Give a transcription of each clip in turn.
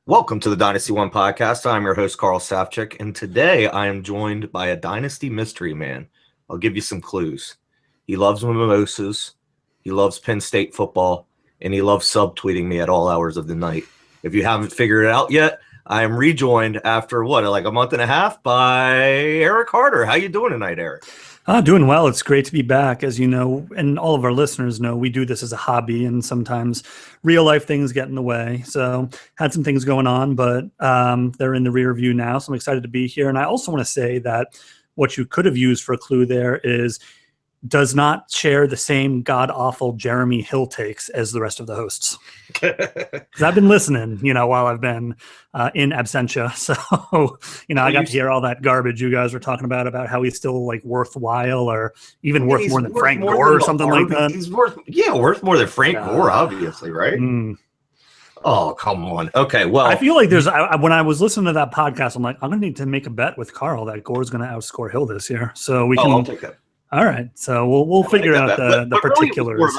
Welcome to the Dynasty One podcast. I'm your host, Carl Safchik, and today I am joined by a Dynasty mystery man. I'll give you some clues. He loves mimosas, he loves Penn State football, and he loves subtweeting me at all hours of the night. If you haven't figured it out yet, I am rejoined after, like a month and a half by Eric Harder. How you doing tonight, Eric? Doing well. It's great to be back. As you know, and all of our listeners know, we do this as a hobby, and sometimes real life things get in the way. So had some things going on, but they're in the rear view now. So I'm excited to be here. And I also want to say that what you could have used for a clue there is does not share the same god-awful Jeremy Hill takes as the rest of the hosts. Because I've been listening, while I've been in absentia. So, I got to hear all that garbage you guys were talking about how he's still worthwhile or even worth more than Frank Gore or something like that. He's worth more than Frank Gore, obviously, right? Oh, come on. Okay, well. I feel like when I was listening to that podcast, I'm like, I'm going to need to make a bet with Carl that Gore's going to outscore Hill this year. So we can. I'll take that. All right, so we'll figure out the particulars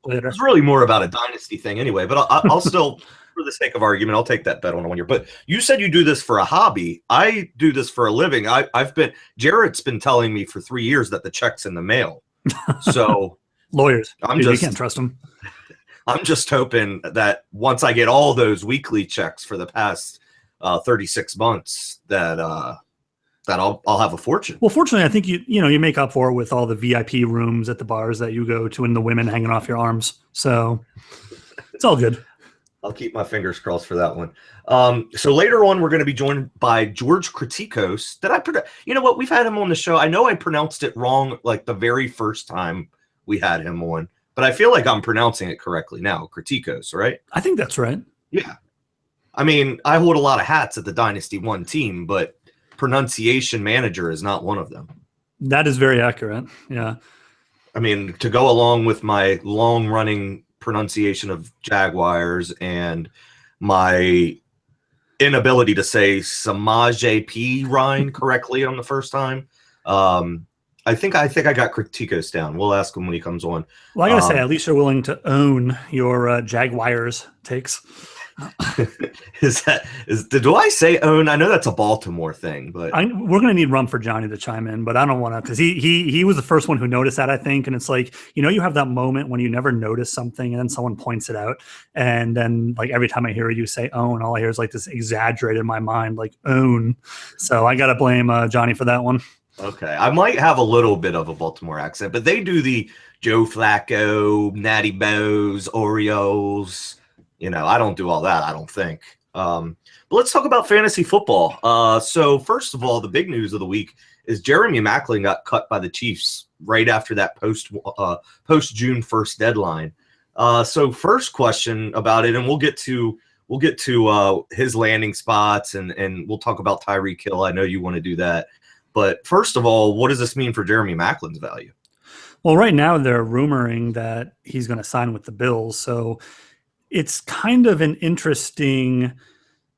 later. It's really more about a dynasty thing anyway, but I'll still, for the sake of argument, I'll take that bet on 1 year. But you said you do this for a hobby. I do this for a living. Jarrett's been telling me for 3 years that the check's in the mail. So lawyers, you can't trust them. I'm just hoping that once I get all those weekly checks for the past 36 months that I'll have a fortune. Well, fortunately, I think you make up for it with all the VIP rooms at the bars that you go to and the women hanging off your arms. So it's all good. I'll keep my fingers crossed for that one. So later on, we're going to be joined by George Kritikos. You know what? We've had him on the show. I know I pronounced it wrong like the very first time we had him on, but I feel like I'm pronouncing it correctly now. Kritikos, right? I think that's right. Yeah. I mean, I hold a lot of hats at the Dynasty One team, but pronunciation manager is not one of them. That is very accurate. Yeah. I mean, to go along with my long running pronunciation of Jaguars and my inability to say Samaje P. Ryan correctly on the first time. I think I got Kritikos down. We'll ask him when he comes on. Well, I gotta say, at least you're willing to own your Jaguars takes. Do I say own? I know that's a Baltimore thing, but we're gonna need Rumford Johnny to chime in, but I don't want to because he was the first one who noticed that, I think, and it's like you have that moment when you never notice something and then someone points it out, and then every time I hear you say own, all I hear is this exaggerated in my mind own. So I gotta blame Johnny for that one. Okay, I might have a little bit of a Baltimore accent, but they do the Joe Flacco, Natty Bows, Orioles. I don't do all that, I don't think. But let's talk about fantasy football. So first of all, the big news of the week is Jeremy Maclin got cut by the Chiefs right after that post June 1st deadline. So first question about it, and we'll get to his landing spots, and we'll talk about Tyreek Hill. I know you want to do that. But first of all, what does this mean for Jeremy Maclin's value? Well, right now they're rumoring that he's going to sign with the Bills. So it's kind of an interesting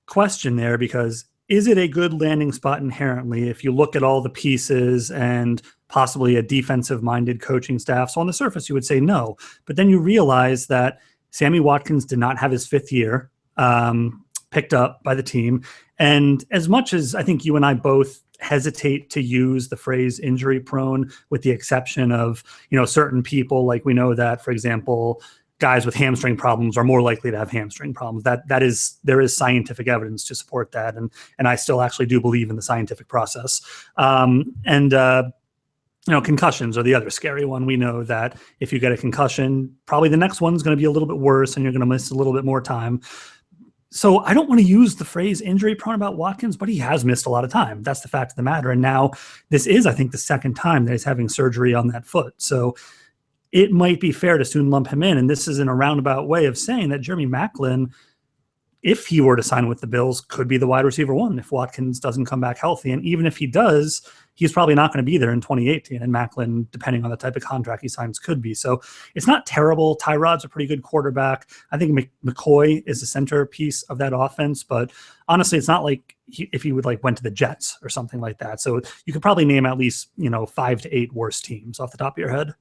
question there because is it a good landing spot inherently if you look at all the pieces and possibly a defensive-minded coaching staff? So on the surface, you would say no. But then you realize that Sammy Watkins did not have his fifth year picked up by the team. And as much as I think you and I both hesitate to use the phrase injury prone, with the exception of, certain people, we know that, for example, guys with hamstring problems are more likely to have hamstring problems. There is scientific evidence to support that. And I still actually do believe in the scientific process. Concussions are the other scary one. We know that if you get a concussion, probably the next one's going to be a little bit worse and you're going to miss a little bit more time. So I don't want to use the phrase injury prone about Watkins, but he has missed a lot of time. That's the fact of the matter. And now this is, I think, the second time that he's having surgery on that foot. So it might be fair to soon lump him in. And this is in a roundabout way of saying that Jeremy Maclin, if he were to sign with the Bills, could be the wide receiver one if Watkins doesn't come back healthy. And even if he does, he's probably not going to be there in 2018. And Maclin, depending on the type of contract he signs, could be. So it's not terrible. Tyrod's a pretty good quarterback. I think McCoy is the centerpiece of that offense. But honestly, it's not like if he would went to the Jets or something like that. So you could probably name at least 5 to 8 worse teams off the top of your head.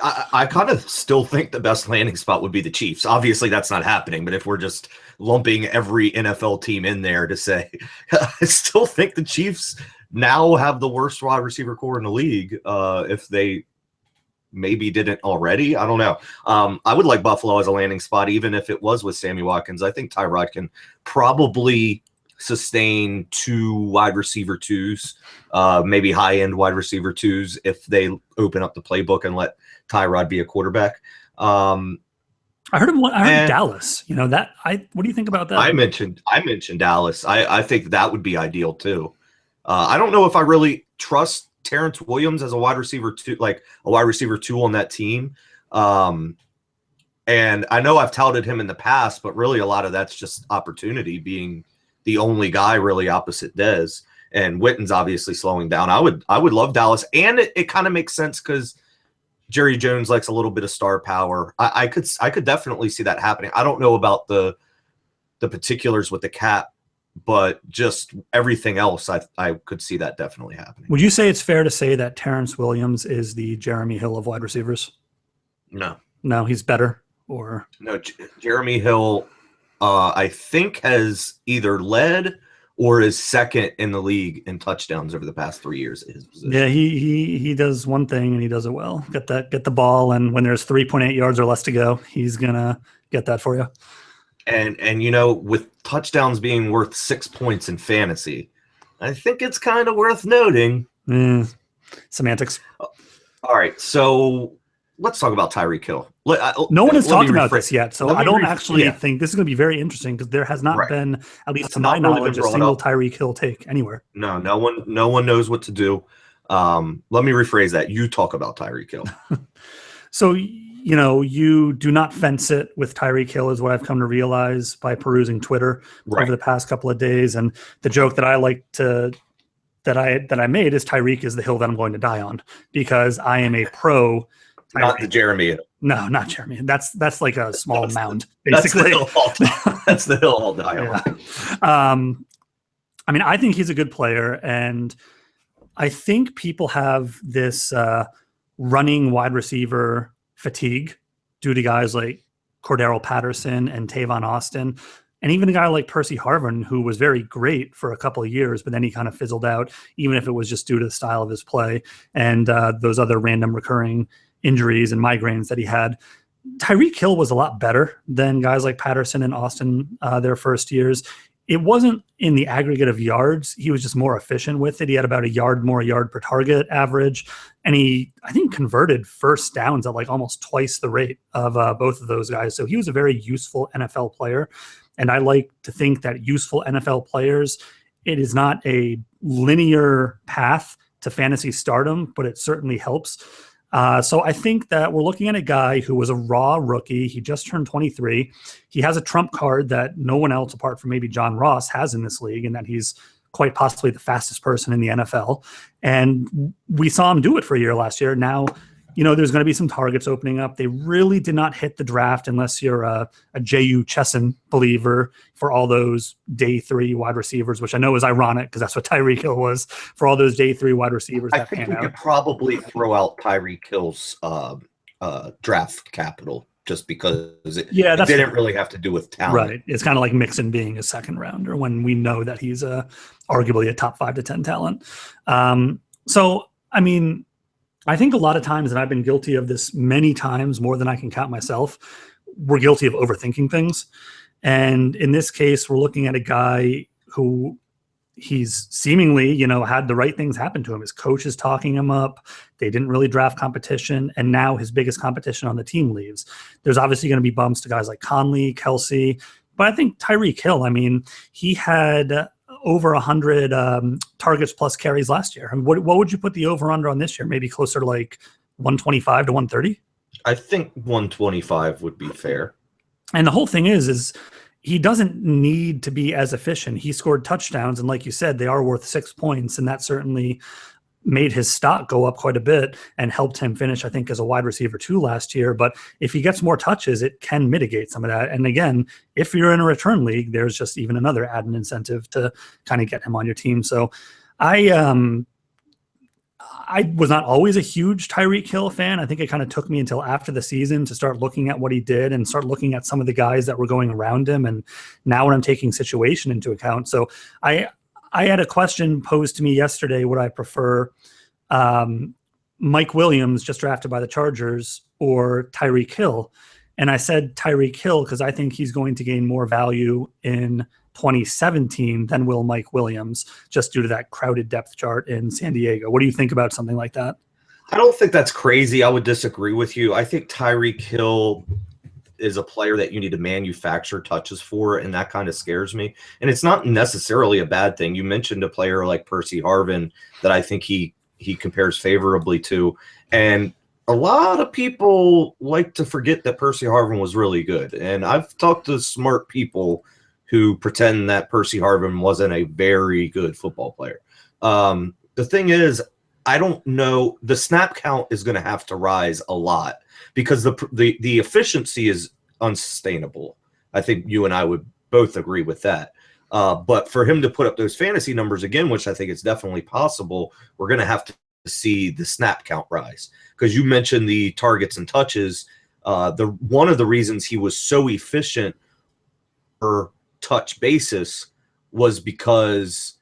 I kind of still think the best landing spot would be the Chiefs. Obviously, that's not happening. But if we're just lumping every NFL team in there to say, I still think the Chiefs now have the worst wide receiver core in the league. If they maybe didn't already, I don't know. I would like Buffalo as a landing spot, even if it was with Sammy Watkins. I think Tyrod can probably sustain 2 wide receiver 2s, maybe high-end wide receiver 2s if they open up the playbook and let Tyrod be a quarterback. I heard Dallas. What do you think about that? I mentioned Dallas. I think that would be ideal too. I don't know if I really trust Terrence Williams as a wide receiver 2, like a wide receiver 2 on that team. And I know I've touted him in the past, but really a lot of that's just opportunity, being the only guy really opposite Dez, and Witten's obviously slowing down. I would love Dallas, and it kind of makes sense because Jerry Jones likes a little bit of star power. I could definitely see that happening. I don't know about the particulars with the cap, but just everything else, I could see that definitely happening. Would you say it's fair to say that Terrence Williams is the Jeremy Hill of wide receivers? No, he's better, or no? Jeremy Hill, I think, has either led or is second in the league in touchdowns over the past 3 years at his position. Yeah, he does one thing and he does it well. Get the ball, and when there's 3.8 yards or less to go, he's gonna get that for you. And with touchdowns being worth 6 points in fantasy, I think it's kind of worth noting. Semantics. All right, so let's talk about Tyreek Hill. No one has talked about this yet, so I don't actually think this is going to be very interesting because there has not been, at least to my knowledge, a single Tyreek Hill take anywhere. No one knows what to do. Let me rephrase that. You talk about Tyreek Hill. So, you do not fence it with Tyreek Hill is what I've come to realize by perusing Twitter over the past couple of days. And the joke that I like to that I made is Tyreek is the hill that I'm going to die on, because I am a pro. Not the Jeremy. No, not Jeremy. That's like a small mound, basically. That's the hill I'll die on. I think he's a good player, and I think people have this running wide receiver fatigue due to guys like Cordero Patterson and Tavon Austin, and even a guy like Percy Harvin, who was very great for a couple of years, but then he kind of fizzled out, even if it was just due to the style of his play and those other random recurring injuries and migraines that he had. Tyreek Hill was a lot better than guys like Patterson and Austin their first years. It wasn't in the aggregate of yards. He was just more efficient with it. He had about a yard per target average. And he, I think, converted first downs at like almost twice the rate of both of those guys. So he was a very useful NFL player. And I like to think that useful NFL players, it is not a linear path to fantasy stardom, but it certainly helps. So I think that we're looking at a guy who was a raw rookie. He just turned 23. He has a trump card that no one else apart from maybe John Ross has in this league, and that he's quite possibly the fastest person in the NFL. And we saw him do it for a year last year. Now, there's going to be some targets opening up. They really did not hit the draft unless you're a J.U. Chesson believer for all those day 3 wide receivers, which I know is ironic because that's what Tyreek Hill was for all those day 3 wide receivers. I think we could probably throw out Tyreek Hill's draft capital just because it didn't really have to do with talent. Right. It's kind of like Mixon being a second rounder when we know that he's arguably a top 5 to 10 talent. I think a lot of times, and I've been guilty of this many times, more than I can count myself, we're guilty of overthinking things. And in this case, we're looking at a guy who he's seemingly, had the right things happen to him. His coach is talking him up. They didn't really draft competition. And now his biggest competition on the team leaves. There's obviously going to be bumps to guys like Conley, Kelsey. But I think Tyreek Hill, he had over 100 targets plus carries last year. What would you put the over-under on this year? Maybe closer to like 125 to 130? I think 125 would be fair. And the whole thing is he doesn't need to be as efficient. He scored touchdowns, and like you said, they are worth 6 points, and that certainly made his stock go up quite a bit and helped him finish, I think, as a wide receiver 2 last year. But if he gets more touches, it can mitigate some of that. And again, if you're in a return league, there's just even another added incentive to kind of get him on your team. So I I was not always a huge Tyreek Hill fan. I think it kind of took me until after the season to start looking at what he did and start looking at some of the guys that were going around him. And now when I'm taking situation into account. So I had a question posed to me yesterday. Would I prefer Mike Williams, just drafted by the Chargers, or Tyreek Hill? And I said Tyreek Hill because I think he's going to gain more value in 2017 than will Mike Williams, just due to that crowded depth chart in San Diego. What do you think about something like that? I don't think that's crazy. I would disagree with you. I think Tyreek Hill is a player that you need to manufacture touches for, and that kind of scares me. And it's not necessarily a bad thing. You mentioned a player like Percy Harvin that I think he compares favorably to. And a lot of people like to forget that Percy Harvin was really good. And I've talked to smart people who pretend that Percy Harvin wasn't a very good football player. The thing is, I don't know. The snap count is going to have to rise a lot because the efficiency is unsustainable. I think you and I would both agree with that. But for him to put up those fantasy numbers again, which I think is definitely possible, we're going to have to see the snap count rise. Because you mentioned the targets and touches. One of the reasons he was so efficient per touch basis was because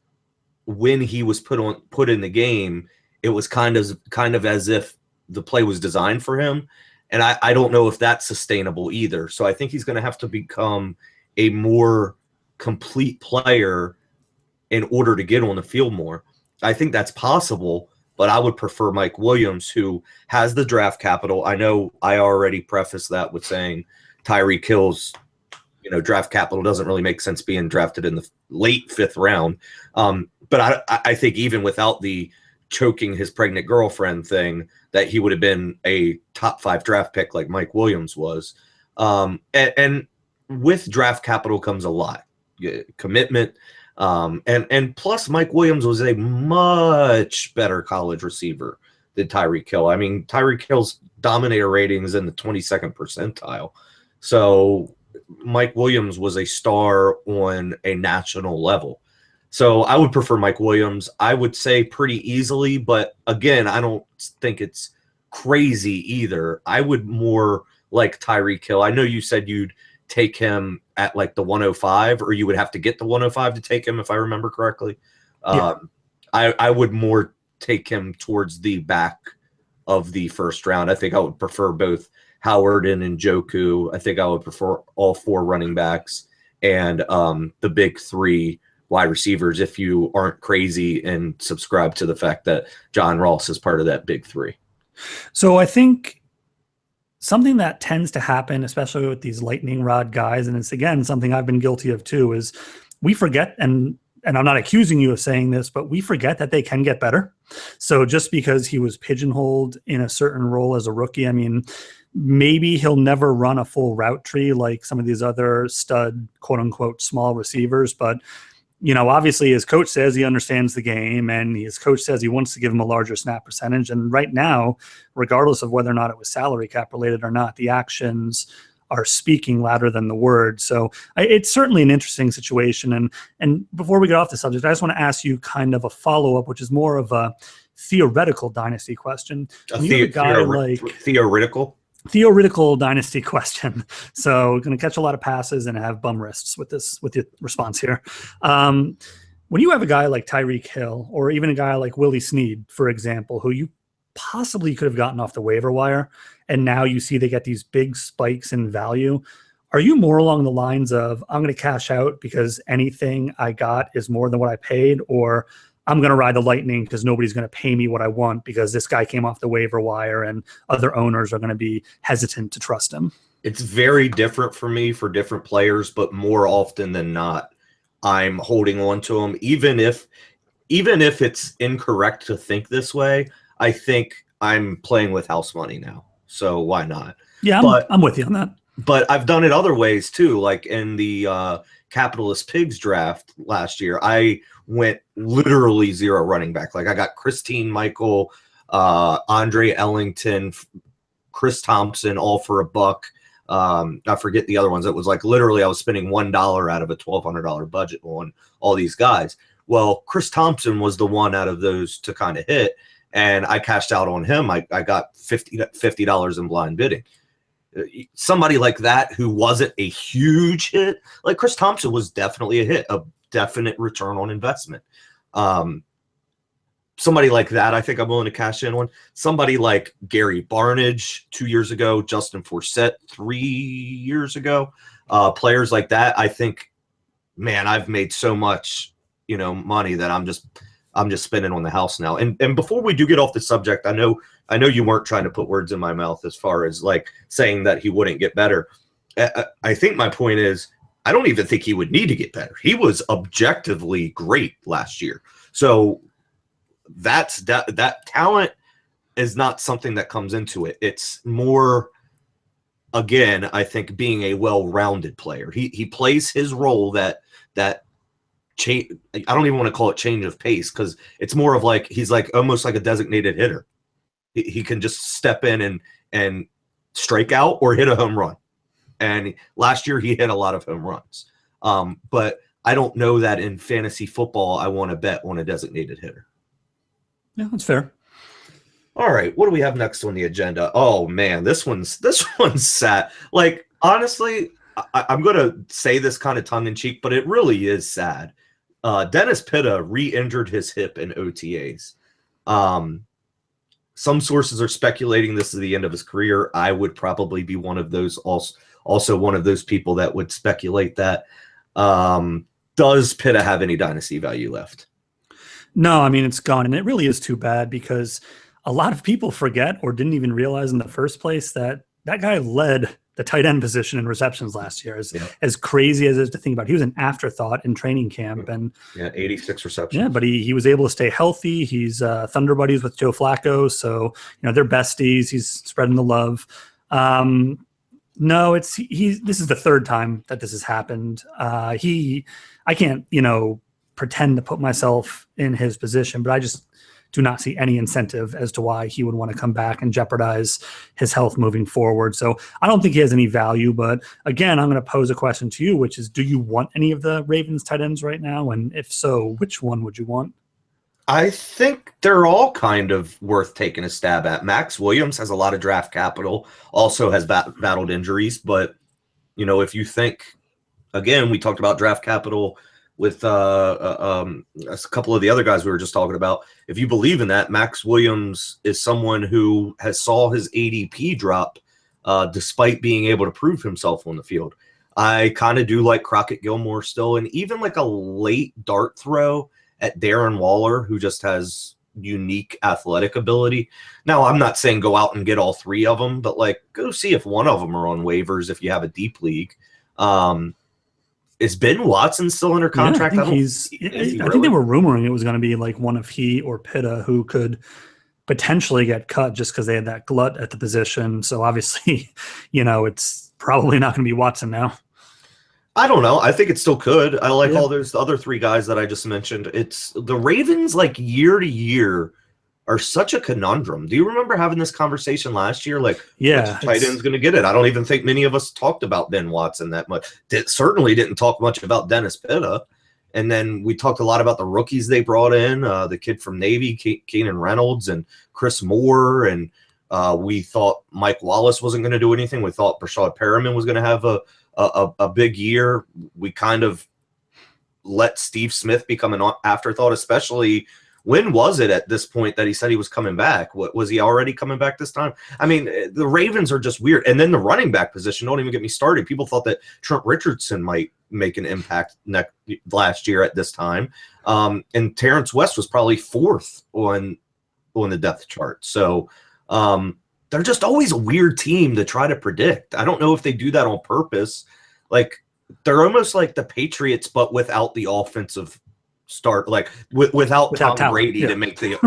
when he was put in the game, it was kind of as if the play was designed for him. And I don't know if that's sustainable either. So I think he's going to have to become a more complete player in order to get on the field more. I think that's possible, but I would prefer Mike Williams, who has the draft capital. I know I already prefaced that with saying Tyreek Hill's draft capital doesn't really make sense being drafted in the late 5th round. But I think even without the choking his pregnant girlfriend thing, that he would have been a top 5 draft pick like Mike Williams was. And with draft capital comes a lot, commitment. And plus Mike Williams was a much better college receiver than Tyreek Hill. I mean, Tyreek Hill's dominator rating is in the 22nd percentile. So Mike Williams was a star on a national level. So I would prefer Mike Williams. I would say pretty easily, but again, I don't think it's crazy either. I would more like Tyreek Hill. I know you said you'd take him at like the 105, or you would have to get the 105 to take him, if I remember correctly. Yeah. I would more take him towards the back of the first round. I think I would prefer both Howard and Njoku. I think I would prefer all 4 running backs and the big 3 wide receivers, if you aren't crazy and subscribe to the fact that John Ross is part of that big 3. So I think something that tends to happen, especially with these lightning rod guys, and it's again something I've been guilty of too, is we forget, and I'm not accusing you of saying this, but we forget that they can get better. So just because he was pigeonholed in a certain role as a rookie, I mean, maybe he'll never run a full route tree like some of these other stud, quote unquote, small receivers, but obviously his coach says he understands the game, and his coach says he wants to give him a larger snap percentage. And right now, regardless of whether or not it was salary cap related or not, the actions are speaking louder than the words. So it's certainly an interesting situation. And before we get off the subject, I just want to ask you kind of a follow-up, which is more of a theoretical dynasty question. Theoretical dynasty question. So going to catch a lot of passes and have bum wrists with your response here. When you have a guy like Tyreek Hill, or even a guy like Willie Snead, for example, who you possibly could have gotten off the waiver wire, and now you see they get these big spikes in value, are you more along the lines of, I'm going to cash out because anything I got is more than what I paid, or I'm going to ride the lightning because nobody's going to pay me what I want because this guy came off the waiver wire and other owners are going to be hesitant to trust him? It's very different for me for different players, but more often than not, I'm holding on to them. Even if it's incorrect to think this way, I think I'm playing with house money now. So why not? Yeah, I'm with you on that. But I've done it other ways too. Like in the Capitalist Pigs draft last year, I went literally 0 running back. Like I got Christine Michael, Andre Ellington, Chris Thompson, all for $1. I forget the other ones. It was like literally I was spending $1 out of a $1,200 budget on all these guys. Well, Chris Thompson was the one out of those to kind of hit. and I cashed out on him. I got $50 in blind bidding. Somebody like that who wasn't a huge hit, like Chris Thompson was definitely a hit, a definite return on investment. Somebody like that, I think I'm willing to cash in on. Somebody like Gary Barnidge 2 years ago, Justin Forsett 3 years ago, players like that. I think, man, I've made so much, money that I'm just spending on the house now. And before we do get off the subject, I know you weren't trying to put words in my mouth as far as like saying that he wouldn't get better. I think my point is, I don't even think he would need to get better. He was objectively great last year. So that talent is not something that comes into it. It's more, again, I think being a well-rounded player. He plays his role that change. I don't even want to call it change of pace, because it's more of like he's like almost like a designated hitter. He can just step in and strike out or hit a home run. And last year he hit a lot of home runs. But I don't know that in fantasy football I want to bet on a designated hitter. Yeah, that's fair. All right, what do we have next on the agenda? Oh man, this one's sad. Like, honestly, I'm gonna say this kind of tongue in cheek, but it really is sad. Dennis Pitta re-injured his hip in OTAs. Some sources are speculating this is the end of his career. I would probably be one of those, also one of those people that would speculate that. Does Pitta have any dynasty value left? No, I mean, it's gone. And it really is too bad, because a lot of people forget or didn't even realize in the first place that guy led the tight end position in receptions last year. As crazy as it is to think about, he was an afterthought in training camp. And 86 receptions. Yeah, but he was able to stay healthy. He's Thunder buddies with Joe Flacco, so they're besties. He's spreading the love. No, this is the third time that this has happened. I can't pretend to put myself in his position, but I just do not see any incentive as to why he would want to come back and jeopardize his health moving forward. So I don't think he has any value. But again, I'm going to pose a question to you, which is, do you want any of the Ravens tight ends right now? And if so, which one would you want? I think they're all kind of worth taking a stab at. Max Williams has a lot of draft capital, also has battled injuries. But, if you think, again, we talked about draft capital with a couple of the other guys we were just talking about. If you believe in that, Max Williams is someone who has saw his ADP drop despite being able to prove himself on the field. I kind of do like Crockett Gilmore still, and even like a late dart throw at Darren Waller, who just has unique athletic ability. Now, I'm not saying go out and get all three of them, but like go see if one of them are on waivers if you have a deep league. Is Ben Watson still under contract? Yeah, I think they were rumoring it was going to be like one of he or Pitta who could potentially get cut just because they had that glut at the position. So obviously, it's probably not going to be Watson now. I don't know. I think it still could. I like all those other three guys that I just mentioned. It's the Ravens, like year to year, are such a conundrum. Do you remember having this conversation last year? Like, which tight end's going to get it? I don't even think many of us talked about Ben Watson that much. Certainly didn't talk much about Dennis Pitta. And then we talked a lot about the rookies they brought in, the kid from Navy, Keenan Reynolds, and Chris Moore. And we thought Mike Wallace wasn't going to do anything. We thought Brashad Perriman was going to have a big year. We kind of let Steve Smith become an afterthought, especially – when was it at this point that he said he was coming back? What was he already coming back this time? I mean, the Ravens are just weird. And then the running back position, don't even get me started. People thought that Trent Richardson might make an impact last year at this time. And Terrence West was probably fourth on the depth chart. So they're just always a weird team to try to predict. I don't know if they do that on purpose. Like, they're almost like the Patriots, but without the offensive start, like without Tom Brady to make the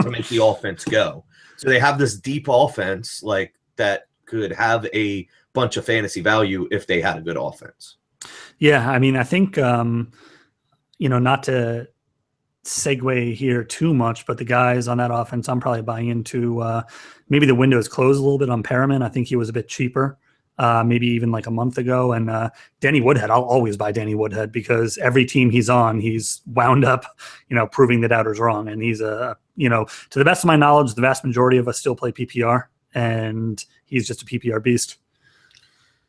offense go. So they have this deep offense like that could have a bunch of fantasy value if they had a good offense. Yeah, I mean, I think not to segue here too much, but the guys on that offense, I'm probably buying into. Maybe the window is closed a little bit on Perriman. I think he was a bit cheaper maybe even like a month ago. And Danny Woodhead, I'll always buy Danny Woodhead because every team he's on, he's wound up, proving the doubters wrong. And he's to the best of my knowledge, the vast majority of us still play PPR, and he's just a PPR beast.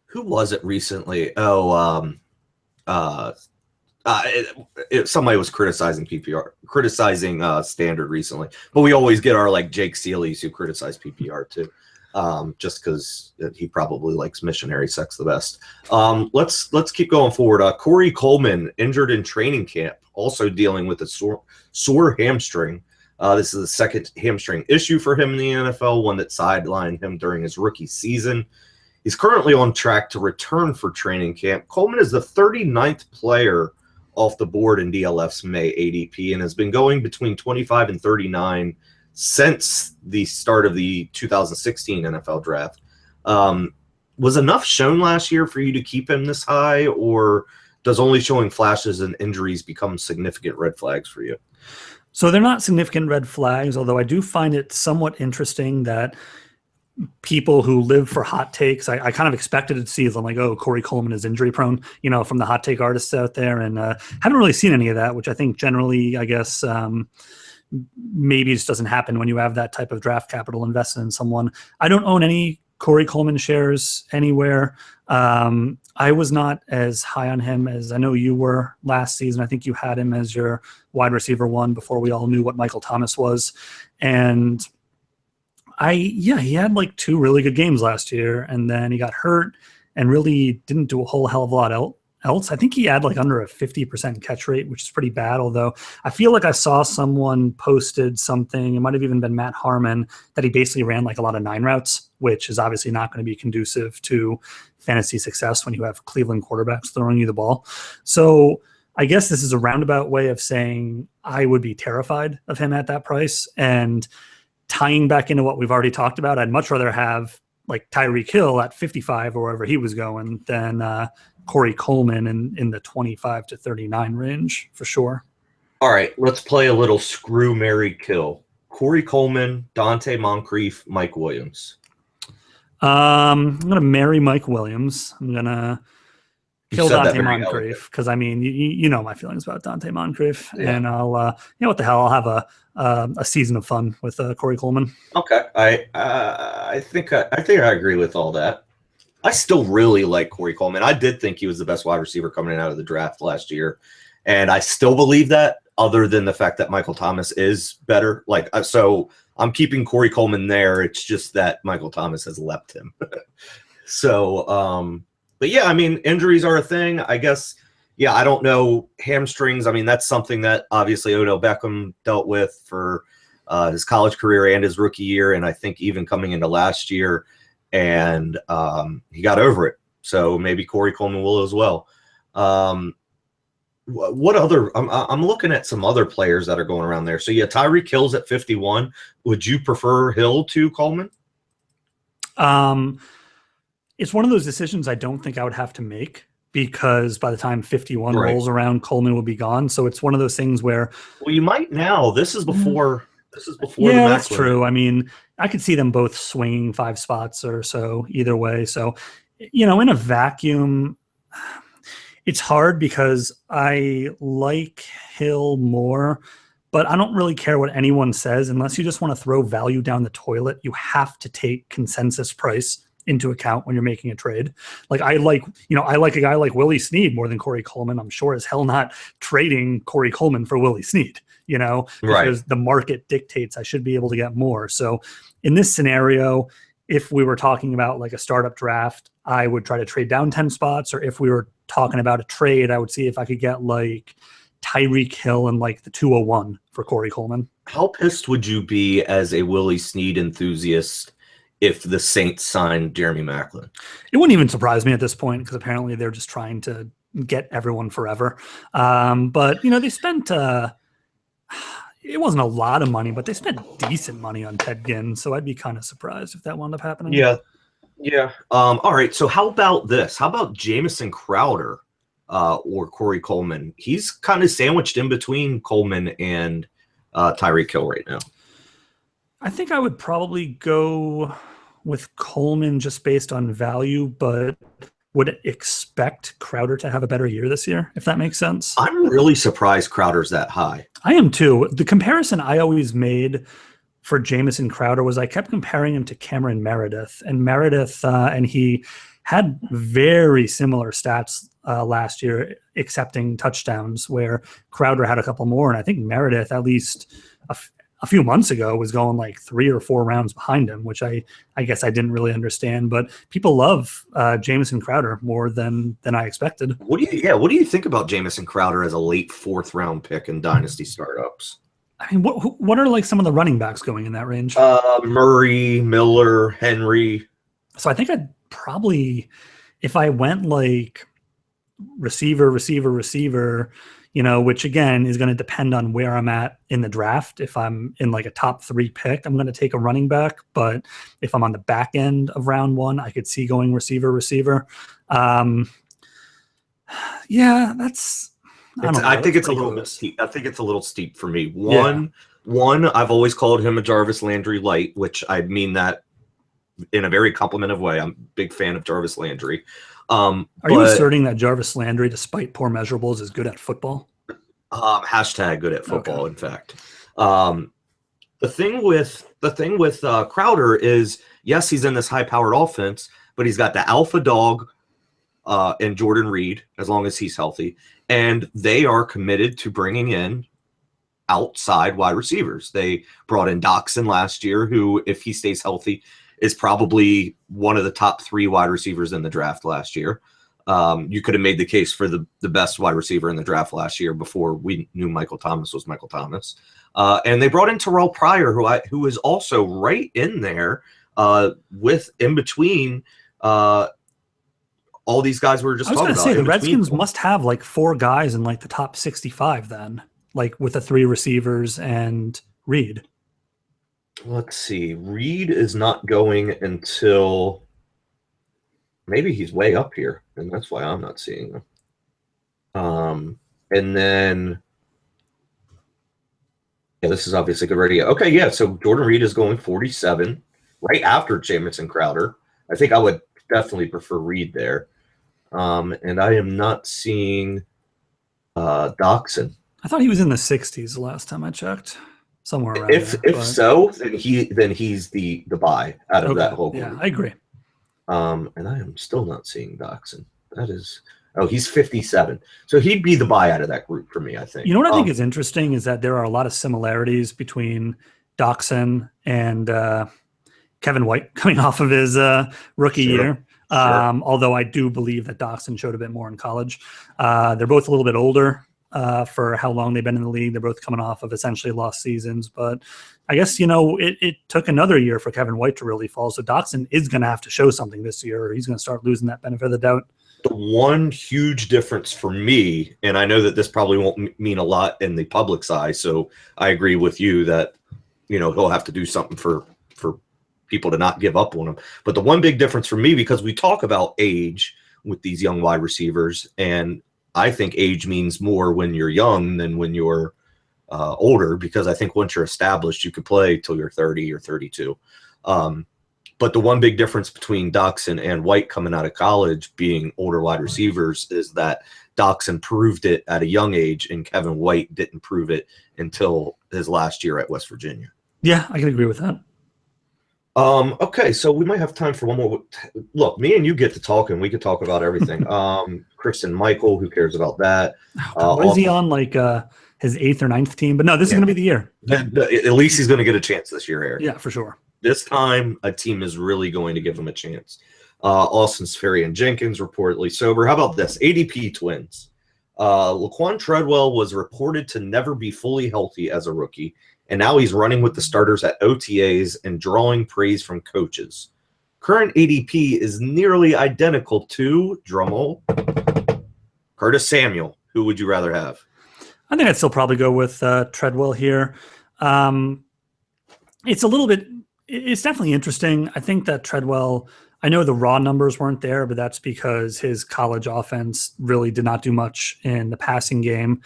Who was it recently? Somebody was criticizing PPR, criticizing standard recently, but we always get our like Jake Seelys who criticize PPR too, just because he probably likes missionary sex the best. Let's keep going forward. Corey Coleman injured in training camp, also dealing with a sore hamstring. This is the second hamstring issue for him in the NFL, one that sidelined him during his rookie season. He's currently on track to return for training camp. Coleman is the 39th player off the board in DLF's May ADP and has been going between 25 and 39 since the start of the 2016 NFL draft. Was enough shown last year for you to keep him this high, or does only showing flashes and injuries become significant red flags for you? So they're not significant red flags, although I do find it somewhat interesting that people who live for hot takes, I kind of expected to see them like, oh, Corey Coleman is injury prone, from the hot take artists out there. And haven't really seen any of that, which I think generally, I guess, maybe it just doesn't happen when you have that type of draft capital invested in someone. I don't own any Corey Coleman shares anywhere. I was not as high on him as I know you were last season. I think you had him as your wide receiver one before we all knew what Michael Thomas was. And he had like 2 really good games last year, and then he got hurt and really didn't do a whole hell of a lot else. I think he had like under a 50% catch rate, which is pretty bad. Although I feel like I saw someone posted something, it might have even been Matt Harmon, that he basically ran like a lot of 9 routes, which is obviously not going to be conducive to fantasy success when you have Cleveland quarterbacks throwing you the ball. So I guess this is a roundabout way of saying I would be terrified of him at that price. And tying back into what we've already talked about, I'd much rather have like Tyreek Hill at 55 or wherever he was going than Corey Coleman in the 25 to 39 range for sure. All right, let's play a little screw, marry, kill. Corey Coleman, Dante Moncrief, Mike Williams. I'm going to marry Mike Williams. I'm going to kill Dante Moncrief because, I mean, you know my feelings about Dante Moncrief. Yeah. And I'll, what the hell, I'll have a season of fun with Corey Coleman. Okay, I think I agree with all that. I still really like Corey Coleman. I did think he was the best wide receiver coming out of the draft last year, and I still believe that. Other than the fact that Michael Thomas is better, so I'm keeping Corey Coleman there. It's just that Michael Thomas has left him. So, but yeah, I mean, injuries are a thing, I guess. Yeah, I don't know. Hamstrings, I mean, that's something that obviously Odell Beckham dealt with for his college career and his rookie year, and I think even coming into last year, and he got over it. So maybe Corey Coleman will as well. What other? I'm looking at some other players that are going around there. So yeah, Tyreek Hill's at 51. Would you prefer Hill to Coleman? It's one of those decisions I don't think I would have to make, because by the time 51 rolls around, Coleman will be gone. So it's one of those things where, well, you might now. This is before. Yeah, that's true. I mean, I could see them both swinging 5 spots or so either way. So, in a vacuum, it's hard because I like Hill more, but I don't really care what anyone says. Unless you just want to throw value down the toilet, you have to take consensus price into account when you're making a trade. Like I like a guy like Willie Snead more than Corey Coleman. I'm sure as hell not trading Corey Coleman for Willie Snead, because the market dictates I should be able to get more. So in this scenario, if we were talking about like a startup draft, I would try to trade down 10 spots. Or if we were talking about a trade, I would see if I could get like Tyreek Hill and like the 201 for Corey Coleman. How pissed would you be as a Willie Snead enthusiast if the Saints signed Jeremy Maclin? It wouldn't even surprise me at this point, because apparently they're just trying to get everyone forever. But, they spent it wasn't a lot of money, but they spent decent money on Ted Ginn. So I'd be kind of surprised if that wound up happening. Yeah. All right. So how about this? How about Jamison Crowder or Corey Coleman? He's kind of sandwiched in between Coleman and Tyreek Hill right now. I think I would probably go with Coleman just based on value, but would expect Crowder to have a better year this year, if that makes sense. I'm really surprised Crowder's that high. I am too. The comparison I always made for Jamison Crowder was I kept comparing him to Cameron Meredith, and he had very similar stats last year, excepting touchdowns, where Crowder had a couple more. And I think Meredith, at least a few months ago, was going like 3 or 4 rounds behind him, which I guess I didn't really understand. But people love Jamison Crowder more than I expected. What do you think about Jamison Crowder as a late 4th round pick in dynasty startups? I mean, what are like some of the running backs going in that range? Murray, Miller, Henry. So I think I'd probably, if I went like receiver, which again is going to depend on where I'm at in the draft. If I'm in like a top 3 pick, I'm going to take a running back. But if I'm on the back end of round 1, I could see going receiver. Yeah, that's. I think it's a little bit steep. I think it's a little steep for me. One, I've always called him a Jarvis Landry light, which I mean that in a very complimentive way. I'm a big fan of Jarvis Landry. Are you asserting that Jarvis Landry, despite poor measurables, is good at football? Hashtag good at football, okay. In fact. The thing with Crowder is, yes, he's in this high-powered offense, but he's got the alpha dog and Jordan Reed, as long as he's healthy. And they are committed to bringing in outside wide receivers. They brought in Doxson last year, who, if he stays healthy, is probably one of the top 3 wide receivers in the draft last year. You could have made the case for the best wide receiver in the draft last year before we knew Michael Thomas was Michael Thomas. And they brought in Terrell Pryor, who is also right in there with in between all these guys we were just talking about. I was going to say, the Redskins must have like 4 guys in like the top 65 then, like with the 3 receivers and Reed. Let's see. Reed is not going until maybe he's way up here, and that's why I'm not seeing him. And then, yeah, this is obviously good radio. Okay, yeah, so Jordan Reed is going 47 right after Jamison Crowder. I think I would definitely prefer Reed there. And I am not seeing Doxson. I thought he was in the 60s the last time I checked. Somewhere around if so, then he's the buy out of that whole group. Yeah, I agree. And I am still not seeing Doxson. That is, he's 57. So he'd be the buy out of that group for me, I think. You know what I think is interesting is that there are a lot of similarities between Doxson and Kevin White coming off of his rookie year. Sure. Although I do believe that Doxson showed a bit more in college. They're both a little bit older for how long they've been in the league. They're both coming off of essentially lost seasons. But I guess, it took another year for Kevin White to really fall. So Doxson is going to have to show something this year, or he's going to start losing that benefit of the doubt. The one huge difference for me, and I know that this probably won't mean a lot in the public's eye, so I agree with you that, he'll have to do something for people to not give up on him. But the one big difference for me, because we talk about age with these young wide receivers, and I think age means more when you're young than when you're older, because I think once you're established, you could play till you're 30 or 32. But the one big difference between Doxson and White coming out of college being older wide receivers is that Doxson proved it at a young age, and Kevin White didn't prove it until his last year at West Virginia. Yeah, I can agree with that. Okay, so we might have time for one more. Look, me and you get to talking. We could talk about everything. Kristen Michael, who cares about that? Is he on like his 8th or 9th team? But no, this is going to be the year. At least he's going to get a chance this year, Eric. Yeah, for sure. This time, a team is really going to give him a chance. Austin Sperry and Jenkins reportedly sober. How about this? ADP twins. Laquan Treadwell was reported to never be fully healthy as a rookie, and now he's running with the starters at OTAs and drawing praise from coaches. Current ADP is nearly identical to, drumroll, Curtis Samuel. Who would you rather have? I think I'd still probably go with Treadwell here. It's definitely interesting. I think that Treadwell, I know the raw numbers weren't there, but that's because his college offense really did not do much in the passing game.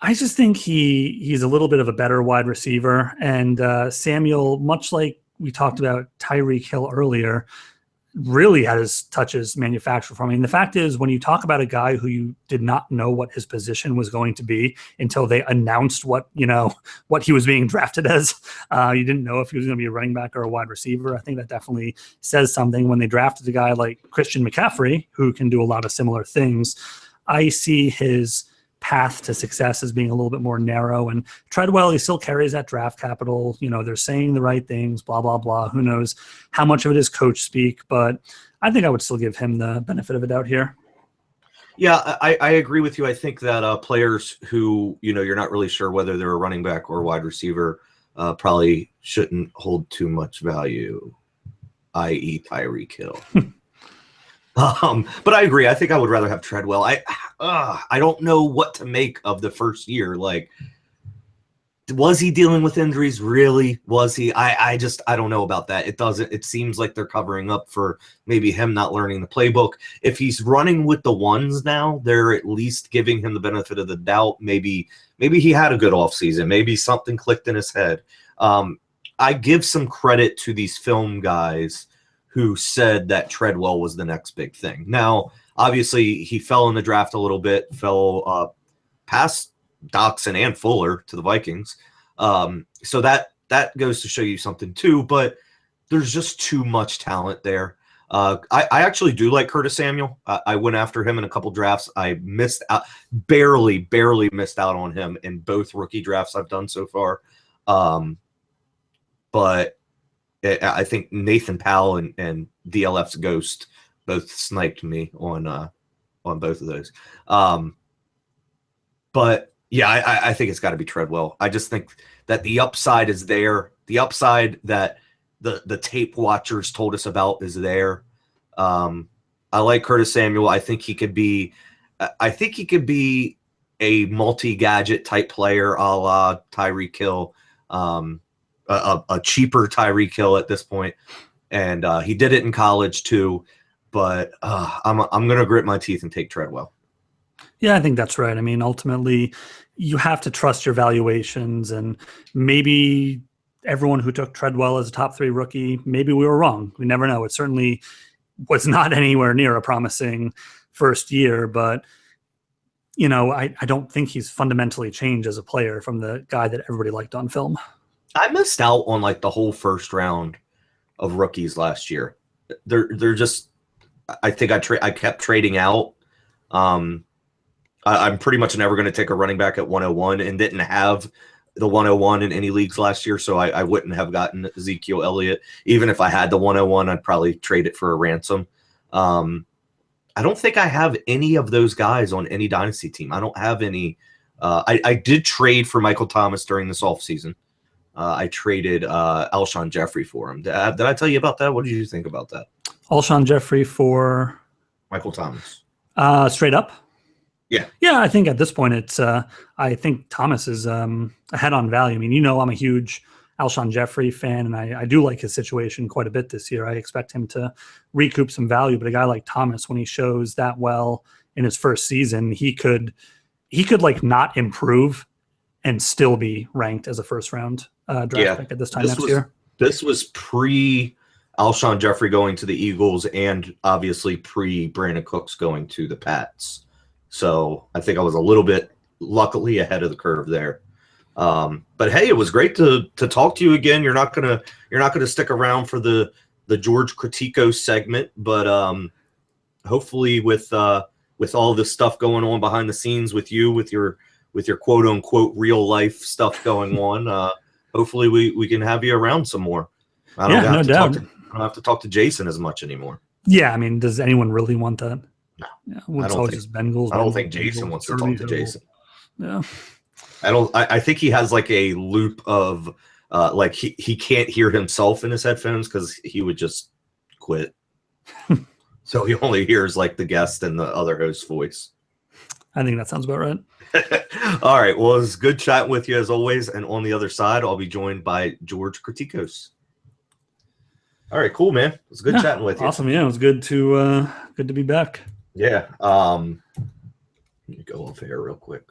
I just think he's a little bit of a better wide receiver. And Samuel, much like we talked about Tyreek Hill earlier, really had his touches manufactured from. I mean, the fact is, when you talk about a guy who you did not know what his position was going to be until they announced what he was being drafted as, you didn't know if he was going to be a running back or a wide receiver. I think that definitely says something. When they drafted a guy like Christian McCaffrey, who can do a lot of similar things, I see his path to success as being a little bit more narrow. And Treadwell, he still carries that draft capital. They're saying the right things, blah, blah, blah. Who knows how much of it is coach speak, but I think I would still give him the benefit of a doubt here. Yeah, I agree with you. I think that players who, you're not really sure whether they're a running back or a wide receiver probably shouldn't hold too much value, i.e. Tyreek Hill. But I agree. I think I would rather have Treadwell. I don't know what to make of the first year. Like, was he dealing with injuries? Really? Was he? I don't know about that. It seems like they're covering up for maybe him not learning the playbook. If he's running with the ones now, they're at least giving him the benefit of the doubt. Maybe he had a good offseason. Maybe something clicked in his head. I give some credit to these film guys who said that Treadwell was the next big thing. Now, obviously, he fell in the draft a little bit, fell past Doxson and Fuller to the Vikings. So that goes to show you something too, but there's just too much talent there. I actually do like Curtis Samuel. I went after him in a couple drafts. I missed out, barely missed out on him in both rookie drafts I've done so far. But I think Nathan Powell and DLF's Ghost both sniped me on both of those. But yeah, I think it's got to be Treadwell. I just think that the upside is there. The upside that the tape watchers told us about is there. I like Curtis Samuel. I think he could be a multi-gadget type player, a la Tyreek Hill. A cheaper Tyreek Hill at this point, and he did it in college too. But I'm gonna grit my teeth and take Treadwell. Yeah, I think that's right. I mean, ultimately, you have to trust your valuations, and maybe everyone who took Treadwell as a top 3 rookie, maybe we were wrong. We never know. It certainly was not anywhere near a promising first year, but I don't think he's fundamentally changed as a player from the guy that everybody liked on film. I missed out on like the whole first round of rookies last year. They're just, I think I kept trading out. I'm pretty much never going to take a running back at 101 and didn't have the 101 in any leagues last year, so I wouldn't have gotten Ezekiel Elliott. Even if I had the 101, I'd probably trade it for a ransom. I don't think I have any of those guys on any dynasty team. I don't have any. I did trade for Michael Thomas during this offseason. I traded Alshon Jeffrey for him. Did I tell you about that? What did you think about that? Alshon Jeffrey for Michael Thomas. Straight up? Yeah. Yeah, I think at this point it's I think Thomas is ahead on value. I mean, I'm a huge Alshon Jeffrey fan, and I do like his situation quite a bit this year. I expect him to recoup some value, but a guy like Thomas, when he shows that well in his first season, he could like not improve and still be ranked as a first round draft pick at this time next year. This was pre Alshon Jeffrey going to the Eagles, and obviously pre Brandon Cooks going to the Pats. So I think I was a little bit luckily ahead of the curve there. But hey, it was great to talk to you again. You're not gonna stick around for the George Critico segment, but hopefully with all this stuff going on behind the scenes with you, with your quote unquote real life stuff going on, hopefully we can have you around some more. I don't have to talk to Jason as much anymore. Yeah, I mean, does anyone really want that? No, yeah, I don't think Jason wants to talk to Jason. Yeah, I think he has like a loop of like he can't hear himself in his headphones because he would just quit. So he only hears like the guest and the other host's voice. I think that sounds about right. All right. Well, it was good chatting with you as always. And on the other side, I'll be joined by George Criticos. All right, cool, man. It was good chatting with you. Awesome. Yeah, it was good to be back. Yeah. Let me go off air real quick.